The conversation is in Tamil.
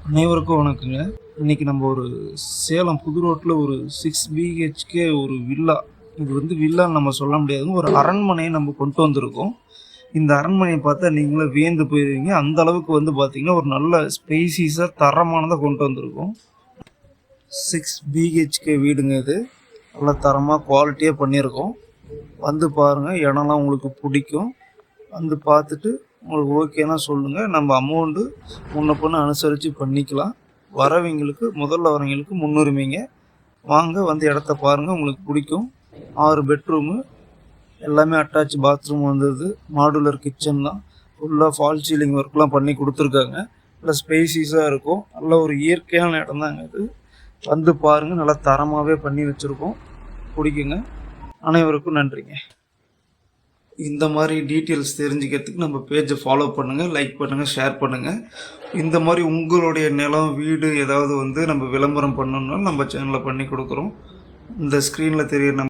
அனைவருக்கும் வணக்கங்க. இன்னைக்கு நம்ம ஒரு சேலம் புது ரோட்டில் ஒரு 6 பிஹெச்கே ஒரு வில்லா. இது வந்து வில்லான்னு நம்ம சொல்ல முடியாதுங்க. ஒரு அரண்மனையை நம்ம கொண்டு வந்திருக்கோம். இந்த அரண்மனையை பார்த்தா நீங்களே வியந்து போயிருவீங்க. அந்த அளவுக்கு வந்து பார்த்தீங்கன்னா ஒரு நல்ல ஸ்பேசிஸாக தரமானதாக கொண்டு வந்திருக்கோம். 6 பிஹெச்கே வீடுங்க இது. நல்லா தரமாக குவாலிட்டியாக பண்ணியிருக்கோம். வந்து பாருங்கள், இடம்லாம் உங்களுக்கு பிடிக்கும். வந்து பார்த்துட்டு உங்களுக்கு ஓகேனா சொல்லுங்கள். நம்ம அமௌண்ட்டு முன்ன பின்ன அனுசரித்து பண்ணிக்கலாம். முதல்ல வரவங்களுக்கு முன்னுரிமைங்க. வாங்க வந்து இடத்த பாருங்கள், உங்களுக்கு பிடிக்கும். 6 பெட்ரூமு, எல்லாமே அட்டாச் பாத்ரூம் வந்துடுது. மாடுலர் கிச்சன் தான். ஃபுல்லாக ஃபால் சீலிங் ஒர்க்லாம் பண்ணி கொடுத்துருக்காங்க. நல்லா ஸ்பேசிஸாக இருக்கும். நல்ல ஒரு இயற்கையான இடம் தாங்க இது. வந்து பாருங்கள், நல்லா தரமாகவே பண்ணி வச்சுருக்கோம். பிடிக்குங்க. அனைவருக்கும் நன்றிங்க. இந்த மாதிரி டீட்டெயில்ஸ் தெரிஞ்சுக்கிறதுக்கு நம்ம பேஜை ஃபாலோ பண்ணுங்கள், லைக் பண்ணுங்கள், ஷேர் பண்ணுங்கள். இந்த மாதிரி உங்களுடைய நிலம், வீடு ஏதாவது வந்து நம்ம விளம்பரம் பண்ணணும்னாலும் நம்ம சேனலில் பண்ணி கொடுக்குறோம். இந்த ஸ்க்ரீனில் தெரியுற